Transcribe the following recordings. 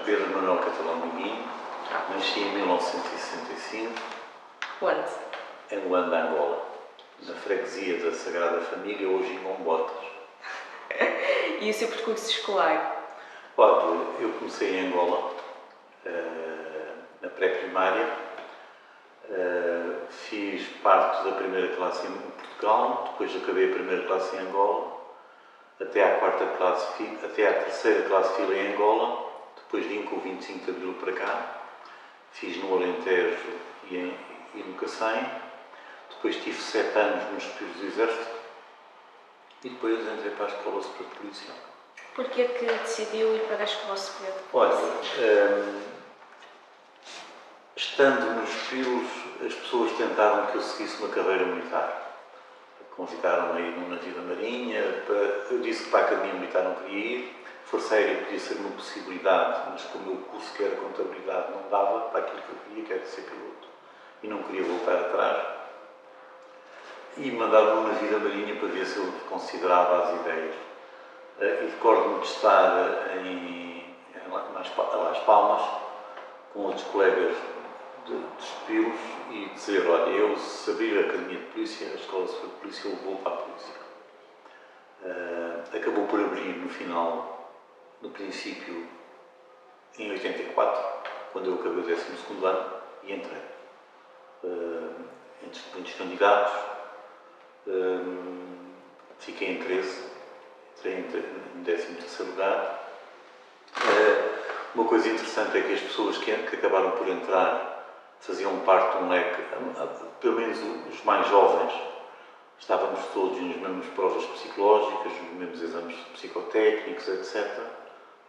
Pedro Manuel Catalão Miguinho, nasci em 1965. Onde? Em Luanda, Angola, na freguesia da Sagrada Família, hoje em Mombotas. E o seu percurso escolar? Olha, eu comecei em Angola, na pré-primária, fiz parte da primeira classe em Portugal, depois acabei a primeira classe em Angola, até à terceira classe fila em Angola, depois vim com o 25 de Abril para cá, fiz no Alentejo e no Cacém, depois tive 7 anos nos Estudos do Exército e depois entrei para a Escola Superior de Polícia. Porquê que decidiu ir para a Escola Superior de Olha, Polícia? estando nos Pilos, as pessoas tentaram que eu seguisse uma carreira militar. Convidaram-me a ir num navio da Marinha, eu disse que para a Academia Militar não queria ir, Força Aérea podia ser uma possibilidade, mas como o meu curso que era contabilidade não dava para aquilo que eu queria, que era ser piloto, e não queria voltar atrás, e mandaram-me num navio da Marinha para ver se eu considerava as ideias. E recordo-me de estar Las Palmas, com outros colegas dos Pilos, e dizer, olha, eu se abrir a Academia de Polícia, a Escola Superior de Polícia, eu vou para a Polícia. Acabou por abrir no princípio, em 84, quando eu acabei o 12º ano, e entrei. Entre muitos candidatos, fiquei em 13, entrei em 13º lugar. Uma coisa interessante é que as pessoas que acabaram por entrar faziam parte de um leque, pelo menos os mais jovens, estávamos todos nas mesmas provas psicológicas, nos mesmos exames psicotécnicos, etc.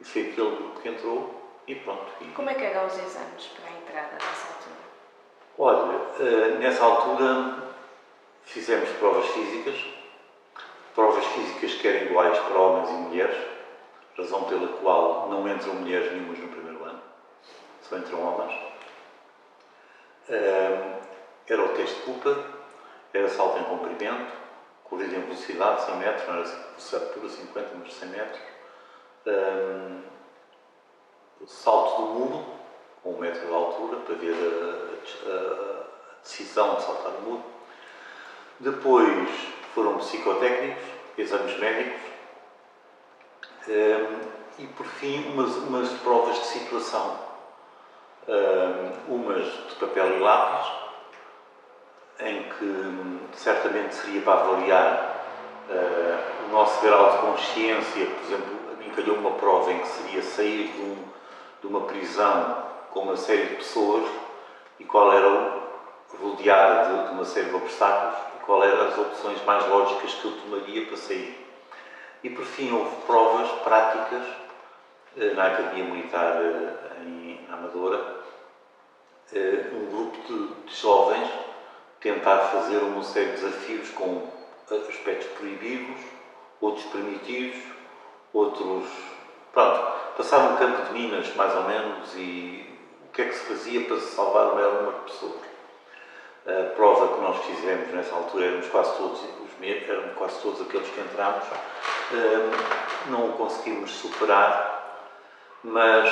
E foi aquele grupo que entrou e pronto. Como é que eram os exames para a entrada nessa altura? Olha, nessa altura fizemos provas físicas que eram iguais para homens e mulheres, razão pela qual não entram mulheres nenhumas no primeiro ano, só entram homens. Era o teste de culpa, era salto em comprimento, corrida em velocidade, 100 metros, não era velocidade pura, 50, mas 100 metros. Salto do muro, com 1 metro de altura, para ver a decisão de saltar do muro. Depois foram psicotécnicos, exames médicos e, por fim, umas provas de situação. Umas de papel e lápis, em que certamente seria para avaliar o nosso grau de consciência. Por exemplo, a mim calhou uma prova em que seria sair de uma prisão com uma série de pessoas e qual era rodeada de uma série de obstáculos e qual eram as opções mais lógicas que eu tomaria para sair. E por fim houve provas práticas na Academia Militar na Amadora, um grupo de jovens tentar fazer uma série de desafios com aspectos proibidos, outros permitidos, outros... Pronto, passar um campo de minas, mais ou menos, e o que é que se fazia para se salvar o maior número de pessoas. A prova que nós fizemos nessa altura, éramos quase todos aqueles que entramos, não o conseguimos superar, mas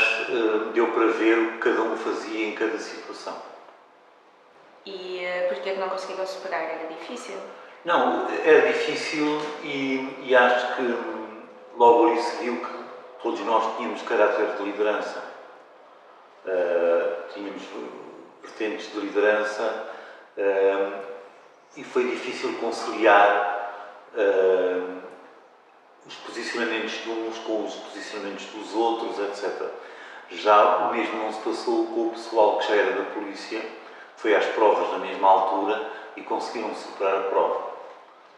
deu para ver o que cada um fazia em cada situação. E porquê é que não conseguiram superar? Era difícil? Não, era difícil e acho que logo ali se viu que todos nós tínhamos caráter de liderança. Tínhamos vertentes de liderança e foi difícil conciliar os posicionamentos de uns com os posicionamentos dos outros, etc. Já o mesmo não se passou com o pessoal que já era da polícia, foi às provas na mesma altura e conseguiram superar a prova.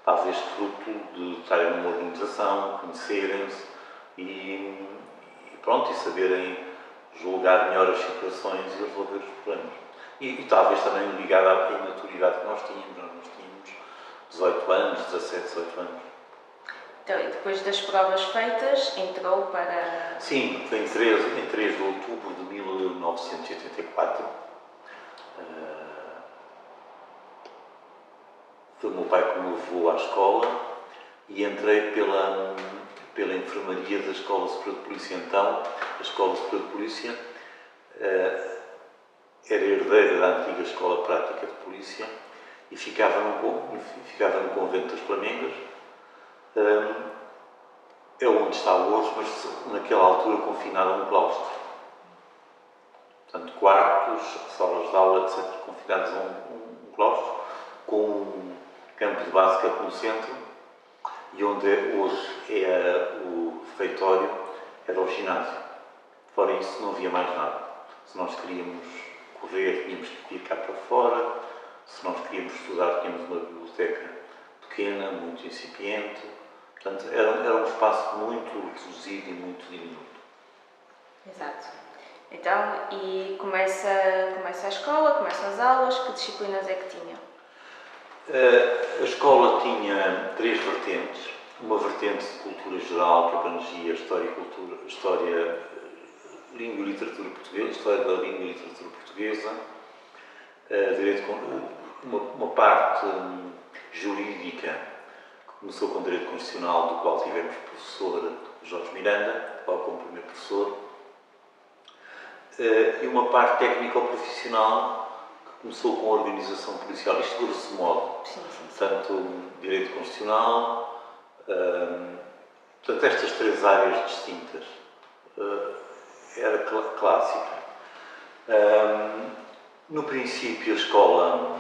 Talvez fruto de estarem numa organização, conhecerem-se e saberem julgar melhor as situações e resolver os problemas. E talvez também ligado à imaturidade que nós tínhamos. Nós tínhamos 18 anos, 17, 18 anos. Então, e depois das provas feitas, entrou para... Sim, foi em 3 de outubro de 1984. Foi o meu pai que me levou à escola e entrei pela pela enfermaria da Escola Superior de Polícia. Então, a Escola Superior de Polícia era herdeira da antiga Escola Prática de Polícia e ficava no convento das Flamengas. É onde está hoje, mas naquela altura confinado a um claustro. Portanto, quartos, salas de aula, etc., confinados a um claustro, com um campo de basquete no centro, e onde hoje é o refeitório, era o ginásio. Fora isso, não havia mais nada. Se nós queríamos correr, tínhamos que ir cá para fora. Se nós queríamos estudar, tínhamos uma biblioteca pequena, muito incipiente. Portanto, era um espaço muito reduzido e muito diminuto. Exato. Então, e começa a escola, começam as aulas, que disciplinas é que tinha? A escola tinha 3 vertentes. Uma vertente de cultura geral, que abrangia história, língua e literatura portuguesa, história da língua e literatura portuguesa, uma parte jurídica, que começou com Direito Constitucional, do qual tivemos o professor Jorge Miranda, como primeiro professor, e uma parte técnico-profissional, que começou com a organização policial, isto grosso modo. Sim. Portanto, Direito Constitucional, portanto, estas 3 áreas distintas. Era clássica. No princípio, a escola,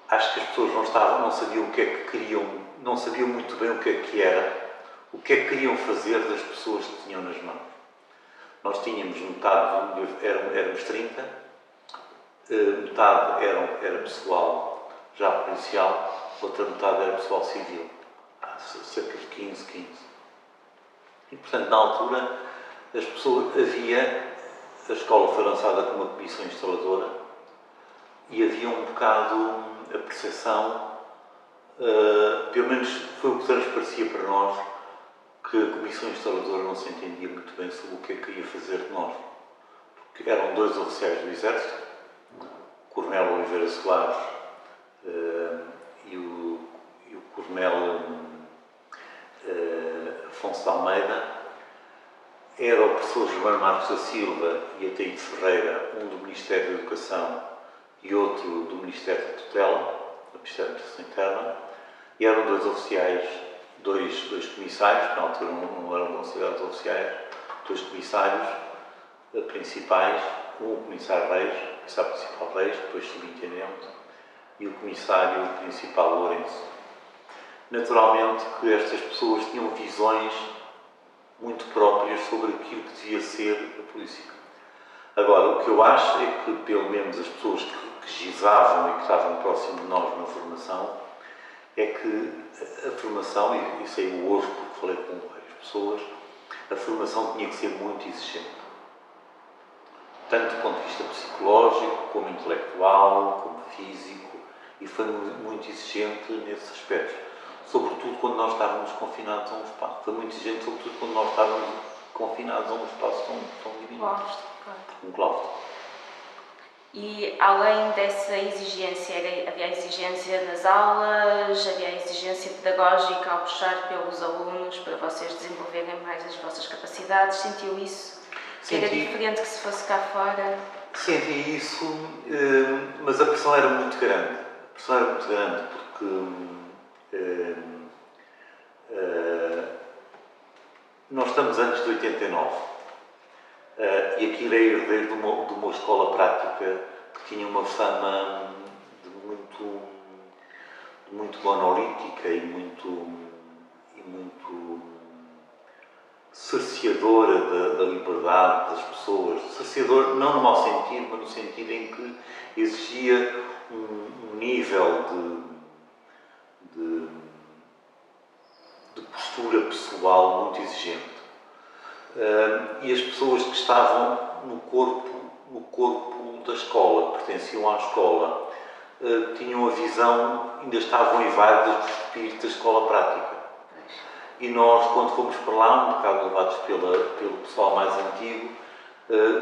acho que as pessoas não sabiam o que é que queriam, não sabiam muito bem o que era, o que é que queriam fazer das pessoas que tinham nas mãos. Nós tínhamos metade, éramos 30, metade era pessoal já policial, outra metade era pessoal civil, cerca de 15. E, portanto, na altura, a escola foi lançada com uma comissão instaladora e havia um bocado a percepção, pelo menos foi o que transparecia para nós, que a comissão instaladora não se entendia muito bem sobre o que é que queria fazer de nós. Porque eram 2 oficiais do Exército, o Coronel Oliveira Soares e o Coronel Afonso de Almeida. Era o professor Germano Marcos da Silva e Ataíde Ferreira, um do Ministério da Educação e outro do Ministério da Tutela, do Ministério da Educação Interna, e eram 2 oficiais, dois comissários, que na altura não eram considerados oficiais, 2 comissários principais, o comissário Reis, o comissário principal Reis, depois subintendente, e o comissário principal Lourenço. Naturalmente que estas pessoas tinham visões muito próprias sobre aquilo que devia ser a polícia. Agora, o que eu acho é que, pelo menos as pessoas que gizavam e que estavam próximo de nós na formação, é que a formação, e sei hoje porque falei com várias pessoas, a formação tinha que ser muito exigente. Tanto do ponto de vista psicológico, como intelectual, como físico, e foi muito exigente nesses aspectos. Sobretudo quando nós estávamos confinados a um espaço. Foi muito exigente, sobretudo quando nós estávamos confinados a um espaço tão diminuto. Um claustro. E além dessa exigência, havia exigência nas aulas, havia exigência pedagógica ao puxar pelos alunos para vocês desenvolverem mais as vossas capacidades? Sentiu isso? Era diferente que se fosse cá fora? Senti isso, mas a pressão era muito grande. A pressão era muito grande porque nós estamos antes de 89 e aquilo é herdeiro de uma escola prática que tinha uma fama de muito monolítica e muito cerceadora da liberdade das pessoas. Cerceador não no mau sentido, mas no sentido em que exigia um nível de postura pessoal muito exigente. E as pessoas que estavam no corpo da escola, que pertenciam à escola, tinham a visão, ainda estavam inválidas do espírito da escola prática. E nós, quando fomos para lá, um bocado levados pelo pessoal mais antigo,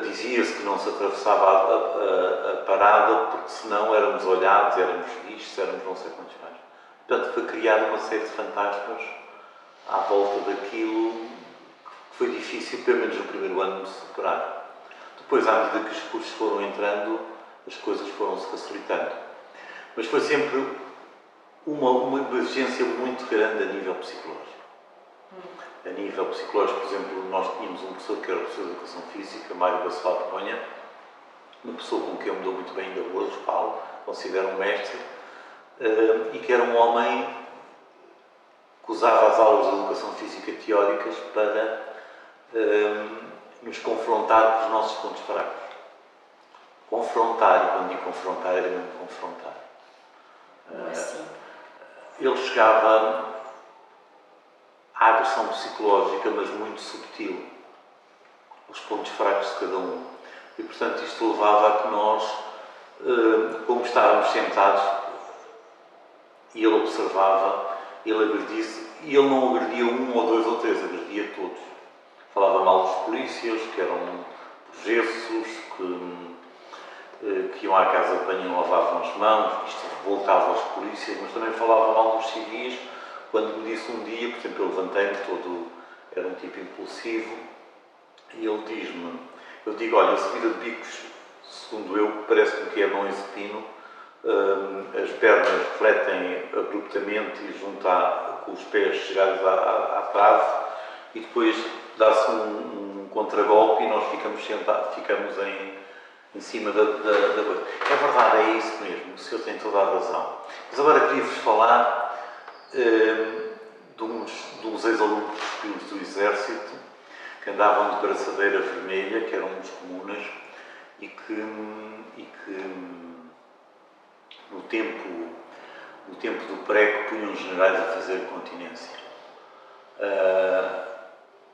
dizia-se que não se atravessava a parada, porque senão éramos olhados, éramos vistos, éramos não sei quantos mais. Portanto, foi criada uma série de fantasmas à volta daquilo que foi difícil, pelo menos no primeiro ano, de superar. Depois, à medida que os cursos foram entrando, as coisas foram-se facilitando. Mas foi sempre uma exigência muito grande a nível psicológico. A nível psicológico, por exemplo, nós tínhamos um professor que era professor de Educação Física, Mário Bacelar Peronha, uma pessoa com quem eu me dou muito bem ainda hoje, Paulo, considero um mestre, e que era um homem que usava as aulas de Educação Física teóricas para nos confrontar com os nossos pontos fracos. Confrontar, e quando digo confrontar, era mesmo confrontar. Assim. Ele chegava à agressão psicológica, mas muito subtil, os pontos fracos de cada um. E, portanto, isto levava a que nós, como estávamos sentados, e ele observava, ele agredia-se, e ele não agredia um ou dois ou três, agredia todos. Falava mal dos polícias, que eram projessos, que iam à casa de banho e não lavavam as mãos, isto revoltava os polícias, mas também falava mal dos civis. Quando me disse um dia, por exemplo, eu levantei-me todo, era um tipo impulsivo, e ele diz-me, eu digo, olha, a subida de bicos, segundo eu, parece-me que é Dom Ezepino, as pernas refletem abruptamente e juntar com os pés chegados à trave, e depois dá-se um contragolpe e nós ficamos sentados, ficamos em cima da coisa. É verdade, é isso mesmo, o senhor tem toda a razão. Mas agora queria-vos falar de uns ex-alunos do Exército que andavam de braçadeira vermelha, que eram uns comunas, e que no tempo do prego punham os generais a fazer continência.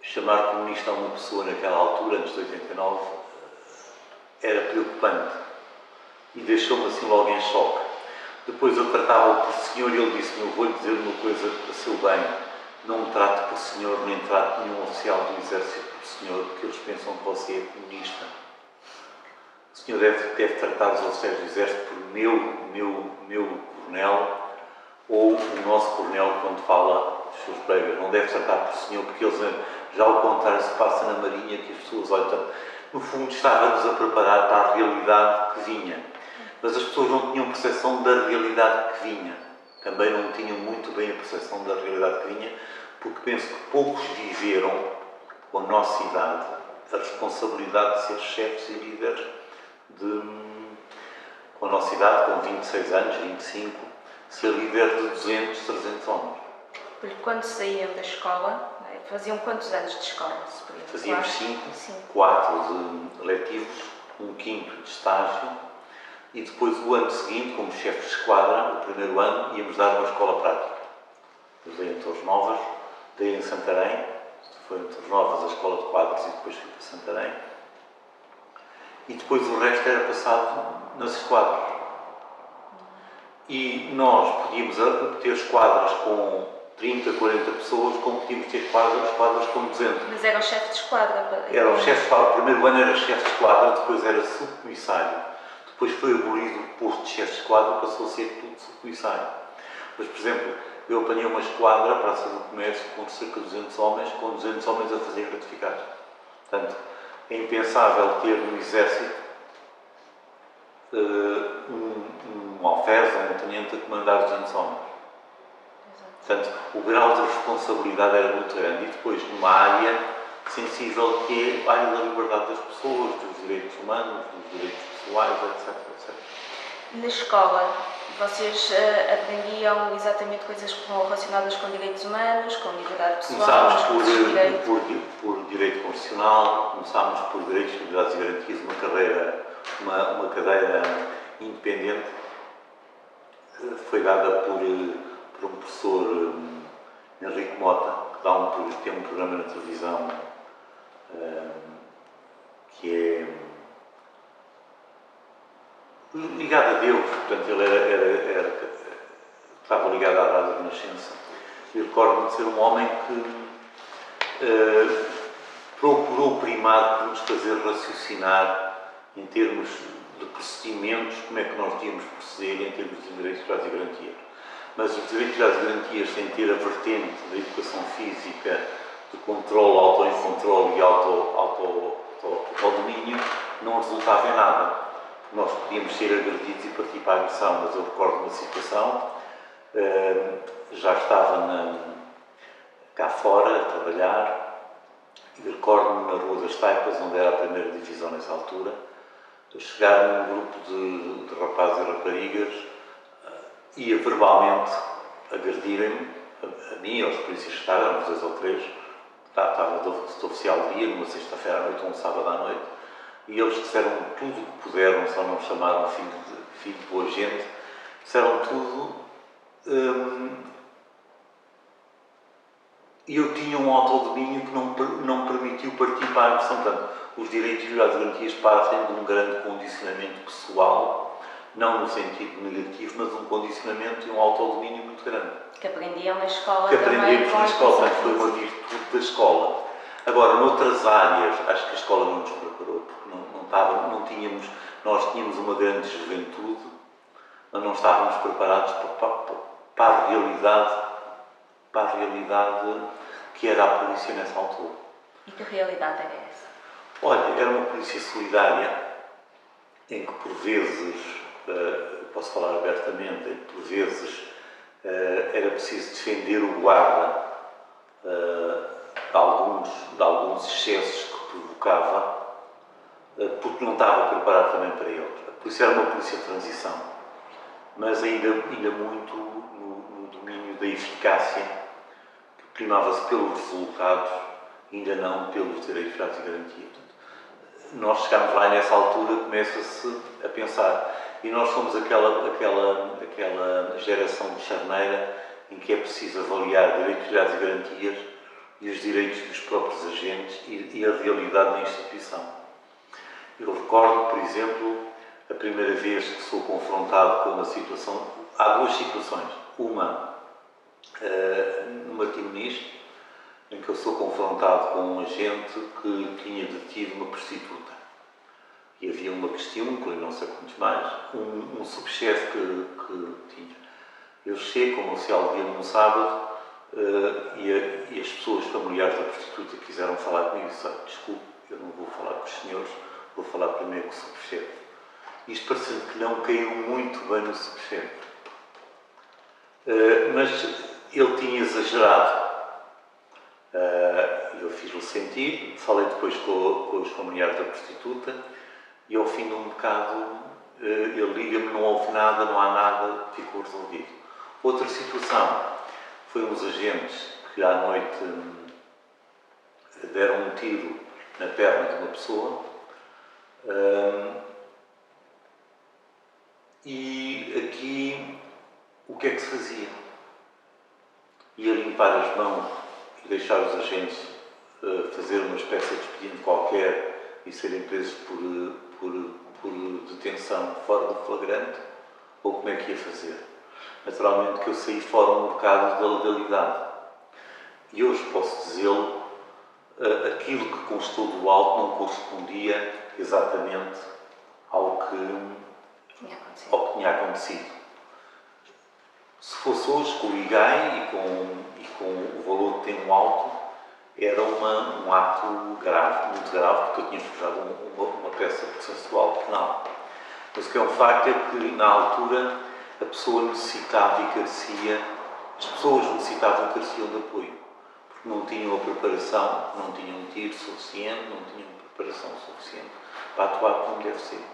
Chamar comunista a uma pessoa naquela altura, antes de 89, era preocupante e deixou-me assim logo em choque. Depois eu tratava-o por senhor e ele disse-me, eu vou-lhe dizer uma coisa para seu bem, não me trate por senhor, nem trate nenhum oficial do Exército por senhor, porque eles pensam que você é comunista. O senhor deve tratar os oficiais do Exército por meu coronel, ou o nosso coronel quando fala dos seus colegas. Não deve tratar por senhor, porque eles, já ao contrário, se passa na Marinha, que as pessoas olham. No fundo, estava-nos a preparar para a realidade que vinha. Mas as pessoas não tinham percepção da realidade que vinha. Também não tinham muito bem a percepção da realidade que vinha, porque penso que poucos viveram, com a nossa idade, a responsabilidade de ser chefes e líderes com a nossa idade, com 26 anos, 25, ser líder de 200, 300 homens. Porque quando saíam da escola, faziam quantos anos de escola? Fazíamos 5, 4 de letivos, um quinto de estágio, e depois o ano seguinte, como chefe de esquadra, o primeiro ano, íamos dar uma escola prática. Eu dei em Torres Novas, dei em Santarém, foi em Torres Novas a escola de quadros e depois fui para Santarém. E depois o resto era passado nas esquadras. E nós podíamos ter esquadras com 30, 40 pessoas, como podíamos ter esquadras com 200. Mas era o chefe de esquadra? Era o chefe de esquadra. O primeiro ano era chefe de esquadra, depois era subcomissário. Depois foi abolido o posto de chefe de esquadra, passou a ser tudo subcomissário. Mas, por exemplo, eu apanhei uma esquadra para a Praça do Comércio com cerca de 200 homens, com 200 homens a fazer gratificados. Portanto, é impensável ter no Exército um alferes ou um tenente a comandar 200 homens. Portanto, o grau de responsabilidade era muito grande. E depois, numa área sensível que é a área da liberdade das pessoas, dos direitos humanos, dos direitos pessoais, etc. etc. Na escola, vocês aprendiam exatamente coisas relacionadas com direitos humanos, com liberdade pessoal? Começámos por direito constitucional, começámos por direitos, liberdades e garantias, uma cadeira independente, foi dada por um professor, Henrique Mota, que tem um programa na televisão que é ligado a Deus, portanto ele estava ligado à Rádio Renascença. E recordo-me de ser um homem que procurou primar por nos fazer raciocinar em termos de procedimentos, como é que nós devíamos proceder em termos de direitos, liberdades e garantias. mas os direitos e as garantias sem ter a vertente da educação física, de controle, autocontrole e autodomínio, não resultava em nada. Nós podíamos ser agredidos e partir para a agressão, mas eu recordo uma situação, já estava cá fora a trabalhar, e recordo-me na Rua das Taipas, onde era a primeira divisão nessa altura, chegar num grupo de rapazes e raparigas e verbalmente agredirem-me, a mim e aos polícias que estavam, éramos 2 ou 3, estava de oficial de dia, numa sexta-feira à noite ou um sábado à noite, e eles disseram tudo o que puderam, só não me chamaram filho de boa gente, disseram tudo, e eu tinha um autodomínio que não permitiu partir para a agressão. Portanto, os direitos e as garantias partem de um grande condicionamento pessoal, não no sentido negativo, mas um condicionamento e um autodomínio muito grande. Que aprendiam na escola que também. Aprendemos na escola, portanto, foi uma virtude da escola. Agora, noutras áreas, acho que a escola não nos preparou, porque nós tínhamos uma grande juventude, mas não estávamos preparados para a realidade que era a polícia nessa altura. E que realidade era essa? Olha, era uma polícia solidária, em que por vezes, posso falar abertamente, em que por vezes era preciso defender o guarda de alguns excessos que provocava, porque não estava preparado também para eles. A polícia era uma polícia de transição, mas ainda muito no domínio da eficácia, que primava-se pelos resultados, ainda não pelos direitos e garantias. Nós chegámos lá e nessa altura começa-se a pensar, e nós somos aquela geração de charneira em que é preciso avaliar direitos e garantias e os direitos dos próprios agentes e a realidade da instituição. Eu recordo, por exemplo, a primeira vez que sou confrontado com uma situação. Há 2 situações. Uma, no Martim Muniz, em que eu sou confrontado com um agente que tinha detido uma prostituta. E havia uma questão, que não sei quantos mais, um subchefe que tinha. Eu chego como oficial de dia num sábado e as pessoas familiares da prostituta quiseram falar comigo e disseram: desculpe, eu não vou falar com os senhores, vou falar primeiro com o subchefe. Isto parecendo que não caiu muito bem no subchefe. Mas ele tinha exagerado. Eu fiz-lhe sentir, falei depois com os familiares da prostituta e ao fim de um bocado ele liga-me, não houve nada, não há nada, ficou resolvido. Outra situação foi uns agentes que à noite deram um tiro na perna de uma pessoa e aqui o que é que se fazia? Ia limpar as mãos e deixar os agentes fazer uma espécie de expediente qualquer e serem presos por detenção fora do flagrante, ou como é que ia fazer? Naturalmente que eu saí fora um bocado da legalidade. E hoje posso dizê-lo, aquilo que constou do auto não correspondia exatamente ao que tinha acontecido. Se fosse hoje com o IGAI e com o valor que tem um auto, era um ato grave, muito grave, porque eu tinha forjado uma peça processual penal. Mas o que é um facto é que, na altura, a pessoa necessitava e carecia, as pessoas necessitavam e careciam de apoio, porque não tinham a preparação, não tinham um tiro suficiente, não tinham preparação suficiente para atuar como deve ser.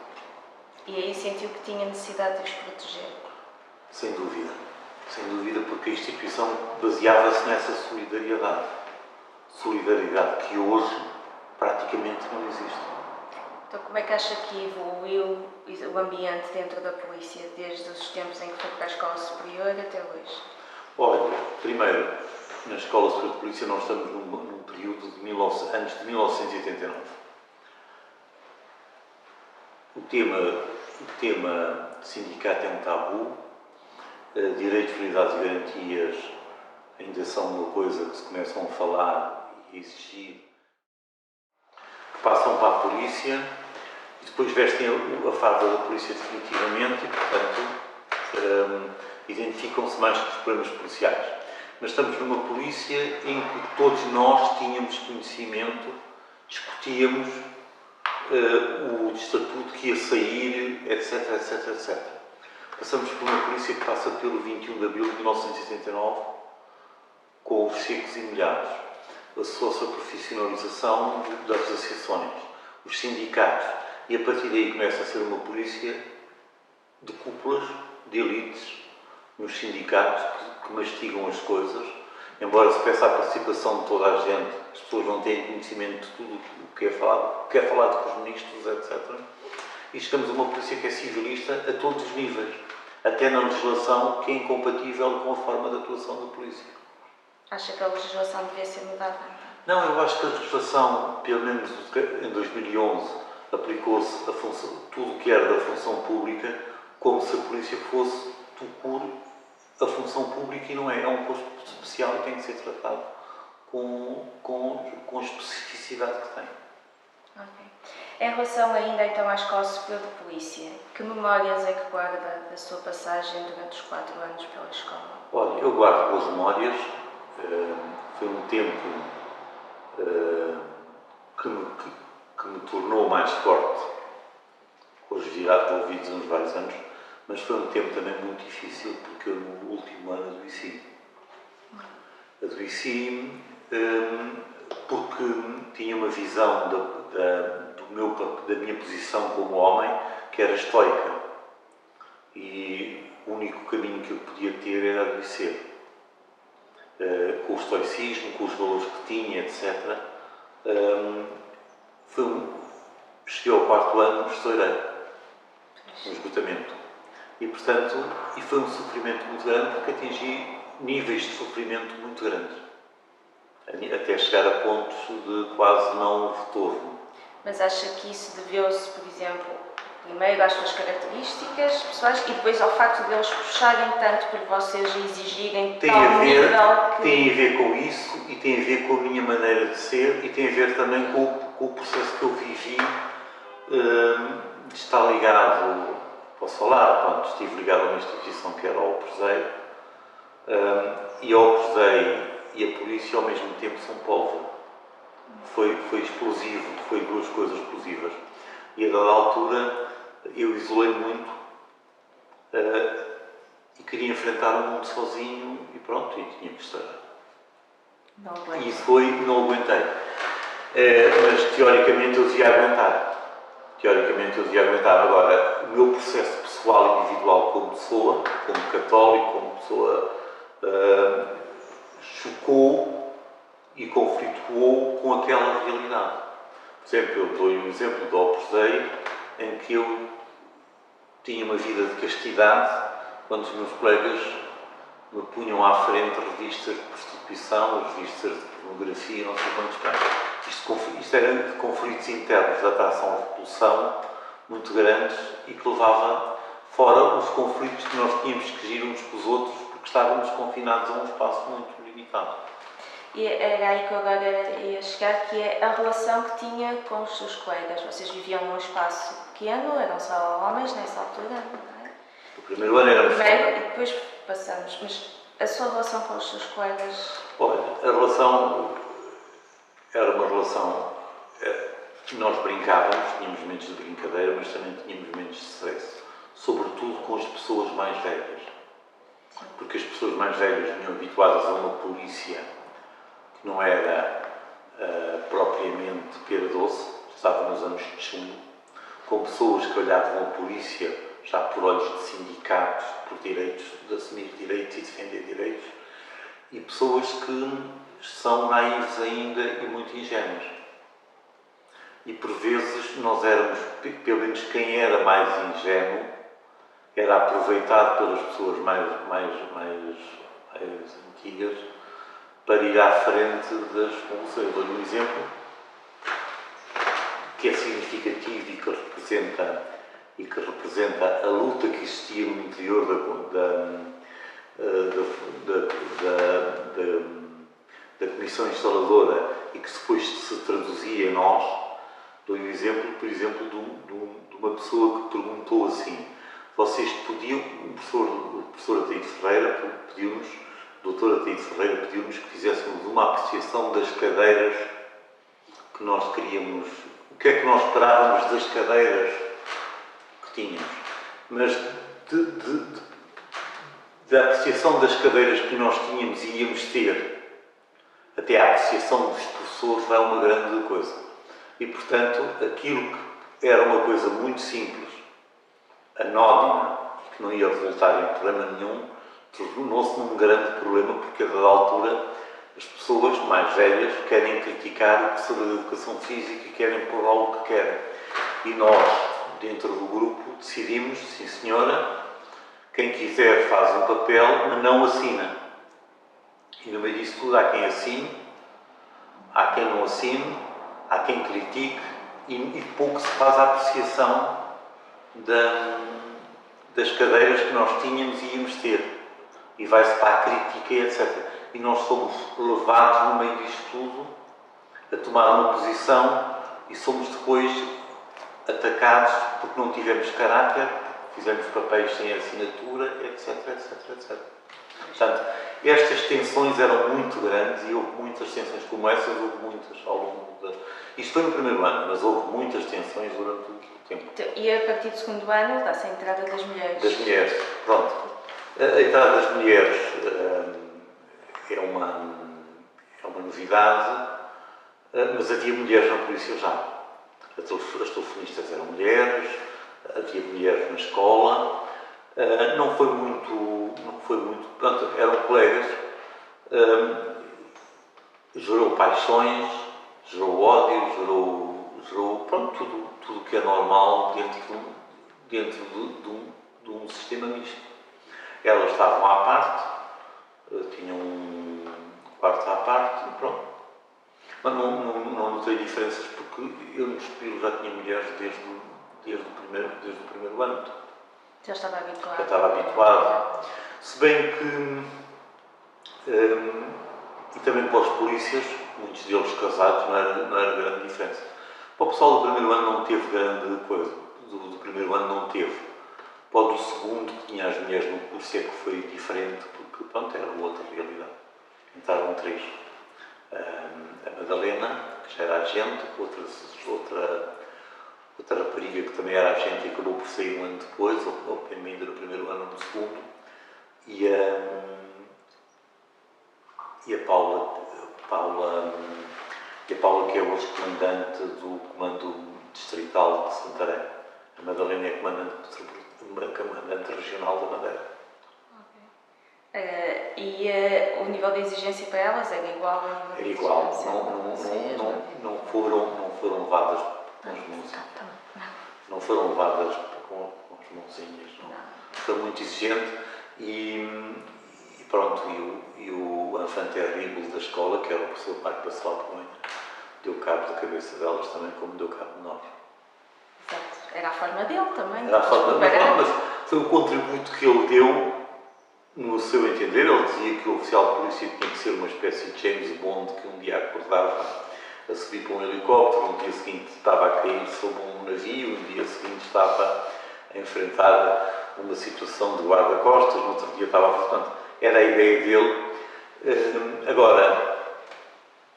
E aí sentiu que tinha necessidade de os proteger? Sem dúvida, porque a instituição baseava-se nessa solidariedade que hoje praticamente não existe. Então como é que acha que evoluiu o ambiente dentro da polícia desde os tempos em que foi para a escola superior até hoje? Olha, primeiro, na escola superior de polícia nós estamos num período antes de 1989. O tema sindicato é um tabu, direitos, liberdades e garantias ainda são uma coisa que se começam a falar e exigir, que passam para a polícia e depois vestem a farda da polícia definitivamente e, portanto, identificam-se mais com os problemas policiais. Mas estamos numa polícia em que todos nós tínhamos conhecimento, discutíamos o estatuto que ia sair, etc, etc, etc. Passamos por uma polícia que passa pelo 21 de abril de 1979, com os secos e molhados, a socio-profissionalização das associações, os sindicatos, e a partir daí começa a ser uma polícia de cúpulas, de elites, nos sindicatos que mastigam as coisas, embora se peça a participação de toda a gente, as pessoas não têm conhecimento de tudo o que é falado com os ministros, etc. E chegamos a uma polícia que é civilista a todos os níveis, até na legislação que é incompatível com a forma de atuação da polícia. Acha que a legislação devia ser mudada? Não, eu acho que a legislação, pelo menos em 2011, aplicou-se a tudo o que era da função pública como se a polícia fosse a função pública, e não é. É um posto especial e tem que ser tratado com a especificidade que tem. Okay. Em relação ainda então à Escola Superior de Polícia, que memórias é que guarda da sua passagem durante os 4 anos pela escola? Olha, eu guardo boas memórias. Foi um tempo que me tornou mais forte, hoje virado envolvidos uns vários anos, mas foi um tempo também muito difícil, porque eu no último ano adoeci. Adoeci porque tinha uma visão da minha posição como homem que era estoica, e o único caminho que eu podia ter era adoecer. Com o estoicismo, com os valores que tinha, etc. Cheguei ao 4º ano, estourei, um esgotamento. E, portanto, foi um sofrimento muito grande, porque atingi níveis de sofrimento muito grandes, até chegar a pontos de quase não retorno. Mas acha que isso deveu-se, por exemplo, primeiro às suas características pessoais e depois ao facto de eles puxarem tanto por vocês e exigirem tal nível que... Tem a ver com isso, e tem a ver com a minha maneira de ser, e tem a ver também com o processo que eu vivi de estar ligado, posso falar, pronto, estive ligado a uma instituição que era o Opus e a Opus e a polícia ao mesmo tempo são pólvora. Foi explosivo, foi 2 coisas explosivas. E a dada altura eu isolei muito e queria enfrentar o mundo sozinho, e pronto, e tinha que estar. Não aguentei. E não aguentei. Mas teoricamente eu devia aguentar. Agora, o meu processo pessoal e individual como pessoa, como católico, como pessoa, chocou e conflituou com aquela realidade. Por exemplo, eu dou o exemplo do Opus Dei, em que eu tinha uma vida de castidade, quando os meus colegas me punham à frente revistas de prostituição, revistas de pornografia, não sei quantos mais. Isto era de conflitos internos, de atração e repulsão muito grandes, e que levava fora os conflitos que nós tínhamos que gerir uns com os outros, porque estávamos confinados a um espaço muito limitado. E era aí que eu agora ia chegar, que é a relação que tinha com os seus colegas. Vocês viviam num espaço pequeno, eram só homens nessa altura, não é? O primeiro ano era... E depois passamos, mas a sua relação com os seus colegas... Olha, a relação era uma relação... Nós brincávamos, tínhamos momentos de brincadeira, mas também tínhamos momentos de stress. Sobretudo com as pessoas mais velhas. Porque as pessoas mais velhas vinham habituadas a uma polícia que não era propriamente pera doce, estava nos anos de chumbo, com pessoas que olhavam a polícia já por olhos de sindicatos, por direitos, de assumir direitos e defender direitos, e pessoas que são naivas ainda e muito ingênuas. E por vezes nós éramos, pelo menos quem era mais ingênuo, era aproveitado pelas pessoas mais antigas para ir à frente das revoluções. Eu dou-lhe um exemplo que é significativo e que representa a luta que existia no interior da Comissão Instaladora e que depois se traduzia em nós. Dou-lhe um exemplo, por exemplo, de uma pessoa que perguntou assim: vocês podiam, o professor Ataíde Ferreira pediu-nos, o doutor Ataíde Ferreira pediu-nos que fizéssemos uma apreciação das cadeiras que nós queríamos, o que é que nós esperávamos das cadeiras que tínhamos. Mas da apreciação das cadeiras que nós tínhamos e íamos ter, até à apreciação dos professores, vai uma grande coisa. E, portanto, aquilo que era uma coisa muito simples, anódina, que não ia resultar em problema nenhum, tornou-se num grande problema, porque a dada altura as pessoas mais velhas querem criticar o professor de Educação Física e querem pôr lá o que querem. E nós, dentro do grupo, decidimos, sim senhora, quem quiser faz um papel, mas não assina. E no meio disso tudo há quem assine, há quem não assine, há quem critique e pouco se faz a apreciação das cadeiras que nós tínhamos e íamos ter. E vai-se para a crítica e etc. E nós somos levados no meio disto tudo a tomar uma posição e somos depois atacados porque não tivemos caráter, fizemos papéis sem assinatura, etc, etc, etc. Portanto, estas tensões eram muito grandes e houve muitas tensões como essas, houve muitas ao longo da... Isto foi no primeiro ano, mas houve muitas tensões durante o tempo. E a partir do segundo ano dá-se a entrada das mulheres? Das mulheres, pronto. A entrada das mulheres é uma novidade, mas havia mulheres na polícia já. As telefonistas eram mulheres, havia mulheres na escola, não foi muito, portanto, eram colegas, gerou paixões, gerou ódio, gerou pronto, tudo o que é normal dentro de um sistema misto. Elas estavam à parte, tinham um quarto à parte e pronto. Mas não notei diferenças porque eu no Espírito já tinha mulheres desde o primeiro ano. Já estava habituado? Já estava habituado. Se bem que, e também para os polícias, muitos deles casados, não era grande diferença. Para o pessoal do primeiro ano não teve grande coisa, do primeiro ano não teve. Para o do segundo, que tinha as mulheres no curso, é que foi diferente, porque pronto, era outra realidade. Entraram 3. A Madalena, que já era agente, outra rapariga que também era agente e acabou por sair um ano depois, ou ainda no primeiro ano ou no segundo, e a Paula, que é hoje comandante do Comando Distrital de Santarém. A Madalena é comandante regional da Madeira. E o nível de exigência para elas era igual? Era igual, não foram levadas com as mãozinhas. Não foram levadas com as mãozinhas, não. Foi muito exigente e pronto, e o enfant terrible da escola, que era o professor Marco Bacelar Cunha, deu cabo da cabeça delas também, como deu cabo de nós. Exato. Era a forma dele também. Era a forma dele, mas foi o contributo que ele deu, no seu entender. Ele dizia que o oficial de polícia tinha que ser uma espécie de James Bond que um dia acordava a subir para um helicóptero, no dia seguinte estava a cair sobre um navio, no dia seguinte estava a enfrentar uma situação de guarda-costas, no outro dia estava a... Portanto, era a ideia dele. Agora,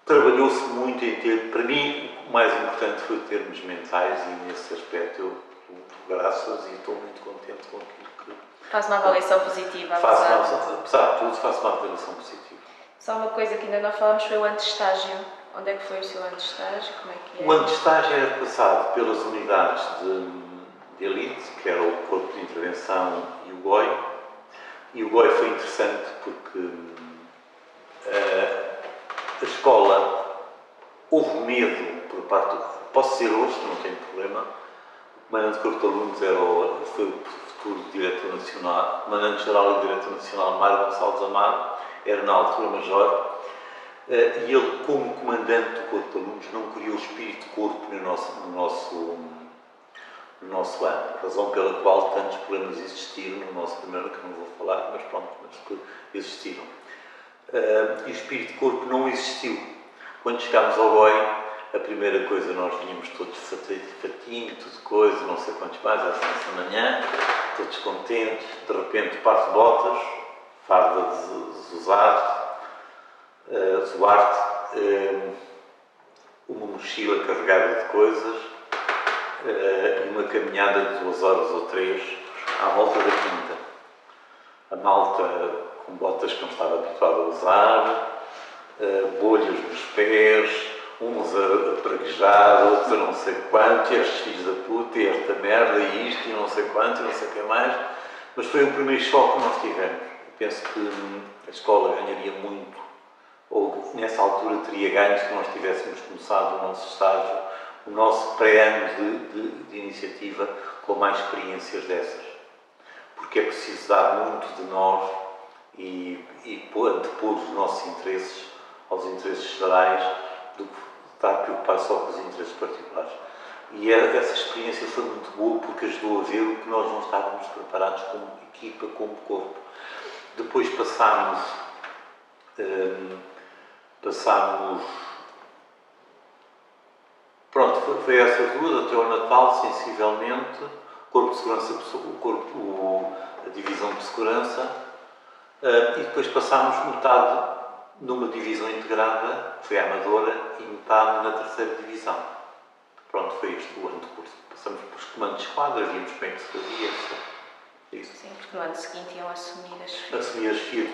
trabalhou-se muito em ter... Para mim, o mais importante foi termos mentais e, nesse aspecto, eu dou graças e estou muito contente com aquilo que... Faz uma avaliação positiva. Apesar de tudo, faço uma avaliação positiva. Só uma coisa que ainda não falamos foi o ano de estágio. Onde é que foi o seu ano de estágio? Como é que é? O ano de estágio era passado pelas unidades de elite, que era o Corpo de Intervenção e o GOI. E o GOI foi interessante porque a escola houve medo por parte do... Posso ser hoje, não tenho problema. O comandante do Corpo de Alunos foi o futuro diretor nacional, comandante-geral e diretor nacional Mário Gonçalves Amaro, era na altura major. E ele, como comandante do Corpo de Alunos, não criou o espírito de corpo no nosso ano, razão pela qual tantos problemas existiram no nosso primeiro, que não vou falar, mas pronto, mas existiram. E o espírito de corpo não existiu. Quando chegámos ao GOI, a primeira coisa nós vínhamos todos fatinho, tudo coisa, não sei quantos mais, às 11 da manhã, todos contentes, de repente parte de botas, farda de Zuarte, uma mochila carregada de coisas, uma caminhada de 2 horas ou 3 à volta da quinta. A malta com botas que não estava habituada a usar, bolhas nos pés, uns a praguejar, outros a não sei quanto, estes filhos da puta, e esta merda, e isto, e não sei quanto, e não sei o que mais. Mas foi o primeiro choque que nós tivemos. Eu penso que a escola ganharia muito, ou nessa altura teria ganho se nós tivéssemos começado o nosso estágio, o nosso pré-ano de iniciativa com mais experiências dessas. Porque é preciso dar muito de nós e antepor os nossos interesses aos interesses gerais do que estar preocupado só com os interesses particulares. E essa experiência foi muito boa porque ajudou a ver o que nós não estávamos preparados como equipa, como corpo. Depois passámos pronto, foi essas duas até ao Natal, sensivelmente, Corpo de Segurança, a Divisão de Segurança, e depois passámos metade numa divisão integrada, foi a Amadora, e metade na terceira divisão. Pronto, foi este o ano de curso. Passamos pelos comandos de esquadra, vimos como é que se fazia isso. Sim, porque no ano seguinte iam assumir as Assumir as FIA,